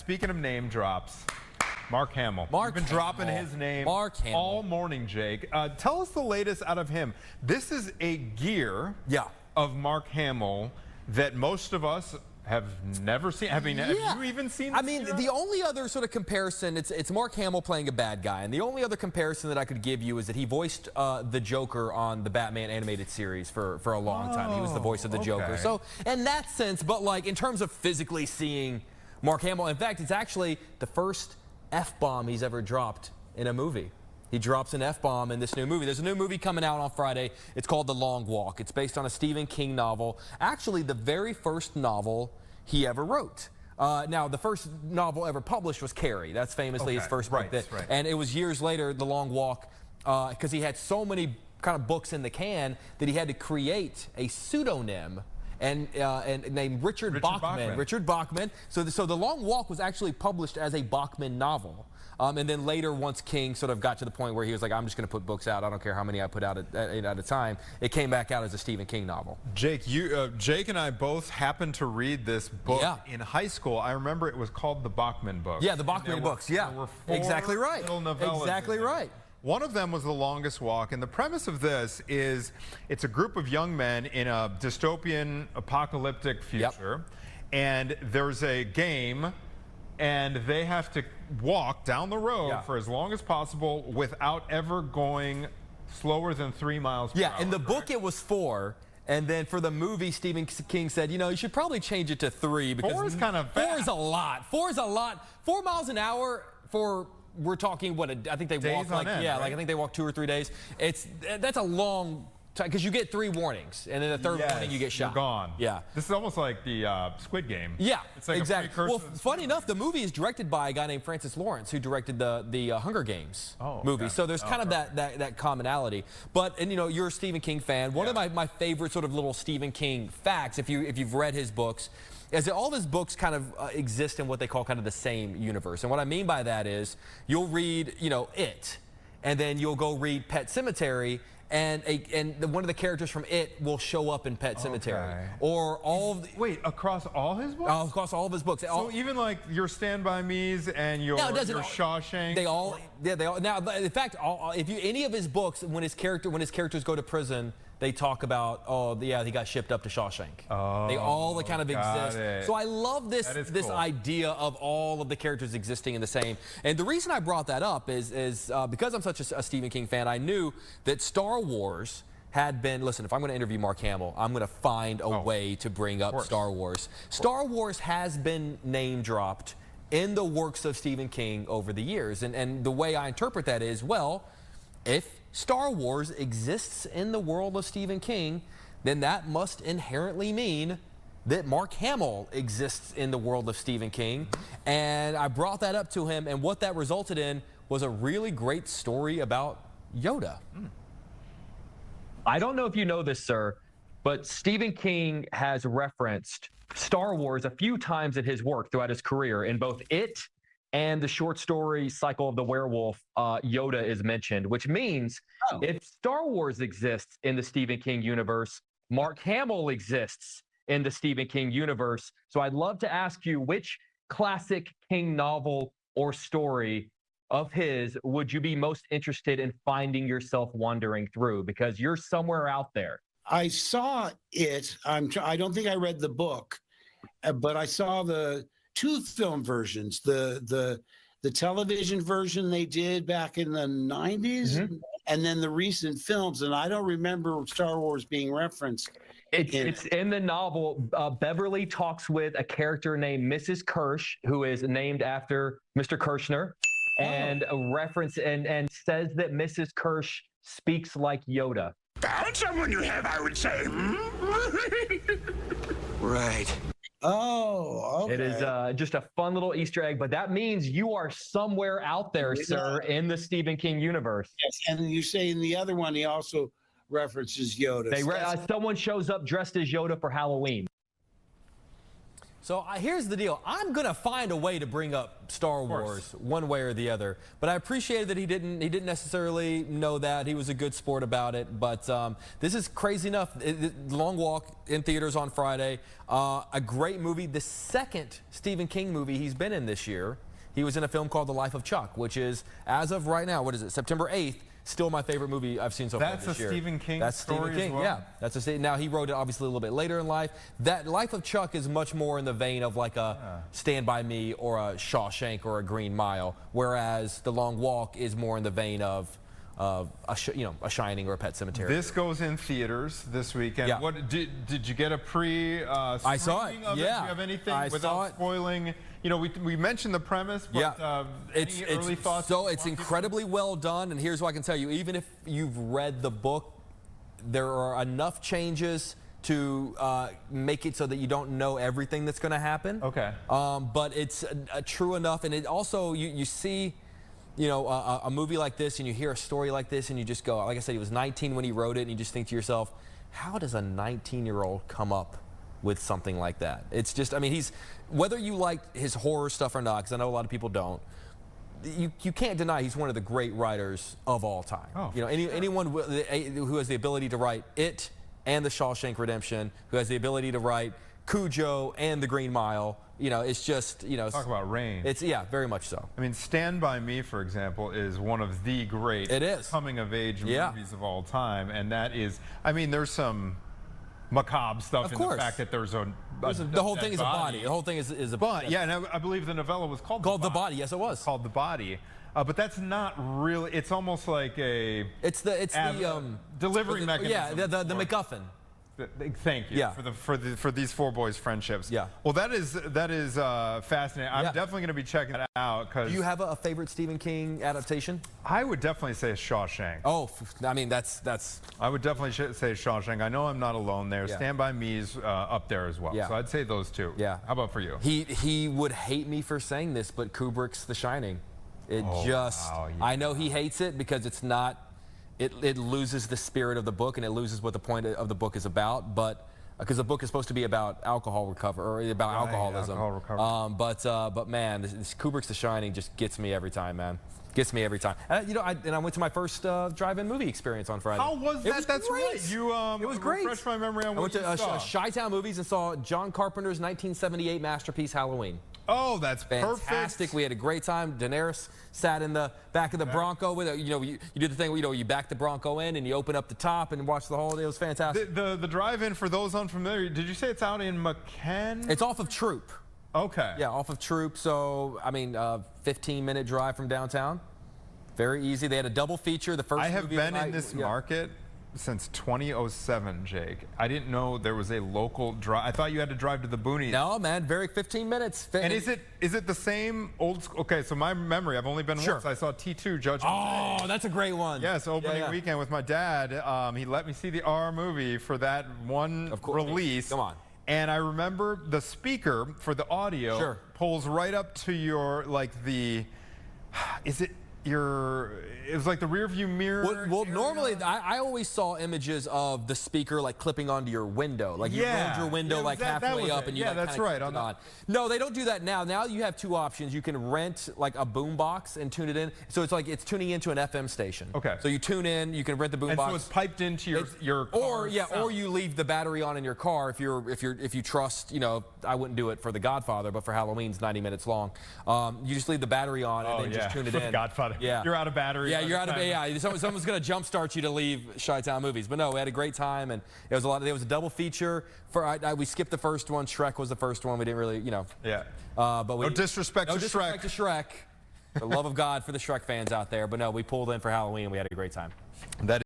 speaking of name drops, Mark Hamill. You've been dropping his name all morning, Jake. Tell us the latest out of him. This is a gear of Mark Hamill that most of us have never seen. I mean, have you even seen this? I mean, the only other sort of comparison, it's Mark Hamill playing a bad guy, and the only other comparison that I could give you is that he voiced the Joker on the Batman animated series for a long time. He was the voice of the Joker. So in that sense, but like in terms of physically seeing Mark Hamill, in fact, it's actually the first F-bomb he's ever dropped in a movie. He drops an F-bomb in this new movie. There's a new movie coming out on Friday. It's called The Long Walk. It's based on a Stephen King novel. Actually, the very first novel he ever wrote. Now, the first novel ever published was Carrie. That's famously his first book. And it was years later, The Long Walk, because he had so many kind of books in the can that he had to create a pseudonym and named Richard Bachman. Richard Bachman. So The Long Walk was actually published as a Bachman novel. And then later, once King sort of got to the point where he was like, I'm just going to put books out. I don't care how many I put out at a time. It came back out as a Stephen King novel. Jake, Jake and I both happened to read this book in high school. I remember it was called the Bachman books. Yeah, the Bachman books. Yeah, there were 4 exactly right. little novellas. Exactly right. One of them was The Longest Walk, and the premise of this is it's a group of young men in a dystopian, apocalyptic future, and there's a game, and they have to walk down the road for as long as possible without ever going slower than 3 miles per hour. In the book it was 4. And then for the movie, Stephen King said, you know, you should probably change it to 3 because 4 is kind of fast. 4 is a lot. 4 is a lot. 4 miles an hour for, we're talking what, I think they walk like, like I think they walk 2 or 3 days. That's a long time because you get 3 warnings, and then the 3rd warning you get shot. You're gone. Yeah. This is almost like the Squid Game. Yeah, it's like exactly. Well, funny enough, the movie is directed by a guy named Francis Lawrence, who directed the Hunger Games movie. So there's kind of that commonality. But, and you know, you're a Stephen King fan. One of my favorite sort of little Stephen King facts, if you've read his books, is that all of his books kind of exist in what they call kind of the same universe. And what I mean by that is you'll read, you know, It, and then you'll go read Pet Sematary, and one of the characters from It will show up in Pet Sematary. Or all of the, wait, across all his books? Across all of his books. So even like your Stand By Me's and your Shawshank? They all, now, in fact, if you, any of his books, when his characters go to prison, they talk about, he got shipped up to Shawshank. They all kind of exist. So I love this idea of all of the characters existing in the same. And the reason I brought that up is because I'm such a Stephen King fan, I knew that Star Wars had been, listen, if I'm going to interview Mark Hamill, I'm going to find a way to bring up Star Wars. Star Wars has been name dropped in the works of Stephen King over the years. And the way I interpret that is, well, if Star Wars exists in the world of Stephen King, then that must inherently mean that Mark Hamill exists in the world of Stephen King. And I brought that up to him, and what that resulted in was a really great story about Yoda. I don't know if you know this, sir, but Stephen King has referenced Star Wars a few times in his work throughout his career. In both It and the short story Cycle of the Werewolf, Yoda is mentioned, which means if Star Wars exists in the Stephen King universe, Mark Hamill exists in the Stephen King universe. So I'd love to ask you, which classic King novel or story of his would you be most interested in finding yourself wandering through? Because you're somewhere out there. I saw It. I don't think I read the book, but I saw the 2 film versions, the television version they did back in the 90s, and then the recent films, and I don't remember Star Wars being referenced. It's in the novel. Beverly talks with a character named Mrs. Kirsch, who is named after Mr. Kirshner, and a reference and says that Mrs. Kirsch speaks like Yoda. Found someone you have, I would say. Right. Oh, okay. It is just a fun little Easter egg, but that means you are somewhere out there, sir, in the Stephen King universe. Yes, and you say in the other one, he also references Yoda. Someone shows up dressed as Yoda for Halloween. So here's the deal. I'm going to find a way to bring up Star Wars one way or the other. But I appreciated that he didn't necessarily know that. He was a good sport about it. But this is crazy enough. Long Walk in theaters on Friday. A great movie. The second Stephen King movie he's been in this year. He was in a film called The Life of Chuck, which is, as of right now, what is it, September 8th, still my favorite movie I've seen so far this year. That's a Stephen King That's story Stephen King, as well? yeah. Now, he wrote it obviously a little bit later in life. That Life of Chuck is much more in the vein of like a Stand By Me or a Shawshank or a Green Mile, whereas The Long Walk is more in the vein of a Shining or a Pet Sematary. This goes in theaters this weekend. Yeah. What did you get a I saw it. Of Yeah. it? Do you have anything without spoiling? You know, we mentioned the premise, but any early thoughts? So it's incredibly well done, and here's what I can tell you. Even if you've read the book, there are enough changes to make it so that you don't know everything that's going to happen. Okay. But it's true enough, and it also, you see, you know, a movie like this, and you hear a story like this, and you just go, like I said, he was 19 when he wrote it, and you just think to yourself, how does a 19-year-old come up with something like that? It's just, I mean, whether you like his horror stuff or not, because I know a lot of people don't, you can't deny he's one of the great writers of all time. Oh, you know, anyone who has the ability to write It and The Shawshank Redemption, who has the ability to write Cujo and The Green Mile, you know, it's just, you know. Talk about range. It's, yeah, very much so. I mean, Stand By Me, for example, is one of the great coming-of-age movies of all time, and that is, I mean, there's some macabre stuff in the fact that there's the whole thing is a body. The whole thing is a body. But yeah, and I believe the novella was called The Body. Yes, it was called The Body. But that's not really. It's almost like a. It's the delivery mechanism. Yeah, the MacGuffin. Thank you. Yeah. For these four boys' friendships. Yeah. Well, that is fascinating. I'm definitely going to be checking that out. Do you have a favorite Stephen King adaptation? I would definitely say Shawshank. Oh, I mean that's. I would definitely say Shawshank. I know I'm not alone there. Yeah. Stand By Me is up there as well. Yeah. So I'd say those two. Yeah. How about for you? He would hate me for saying this, but Kubrick's The Shining. I know he hates it because it's not. It loses the spirit of the book and it loses what the point of the book is about, but because the book is supposed to be about alcohol recovery or about alcoholism. Alcohol recovery. But man, this Kubrick's The Shining just gets me every time, man. Gets me every time. You know, I went to my first drive-in movie experience on Friday. How was that? That's great. right. You it was great. Refresh my memory on what I went to Chi-Town Movies and saw John Carpenter's 1978 masterpiece Halloween. Oh, that's fantastic. Perfect. We had a great time. Daenerys sat in the back of the Bronco with it. You know, you did the thing where, you back the Bronco in and you open up the top and watch the whole. It was fantastic. The drive-in, for those unfamiliar, did you say it's out in McKen? It's off of Troop. Okay. Yeah, off of Troop. So, I mean, 15-minute drive from downtown. Very easy. They had a double feature. The first. I have been in this market since 2007, Jake. I didn't know there was a local drive. I thought you had to drive to the boonies. No, man. Very 15 minutes. And is it the same old school? Okay, so my memory, I've only been once. I saw T2 Judgment Day. Oh, that's a great one. Yes, opening weekend with my dad. He let me see the R movie for that one release. Come on. And I remember the speaker for the audio pulls right up to your, it was like the rear view mirror. Well, normally I always saw images of the speaker clipping onto your window, you rolled your window halfway up and you that's right. On. No, they don't do that now. Now you have two options. You can rent a boom box and tune it in. So it's tuning into an FM station. Okay. So you tune in, you can rent the boom box. And so it's piped into your car. Or you leave the battery on in your car if you trust. I wouldn't do it for The Godfather, but for Halloween's 90 minutes long. You just leave the battery on and then just tune it in. Godfather. Yeah. You're out of battery. Yeah, you're out of someone's going to jumpstart you to leave Chi-Town Movies. But no, we had a great time, and it was there was a double feature. We skipped the first one. Shrek was the first one. We didn't really, Yeah. But no disrespect to Shrek. The love of God for the Shrek fans out there. But no, we pulled in for Halloween, and we had a great time. That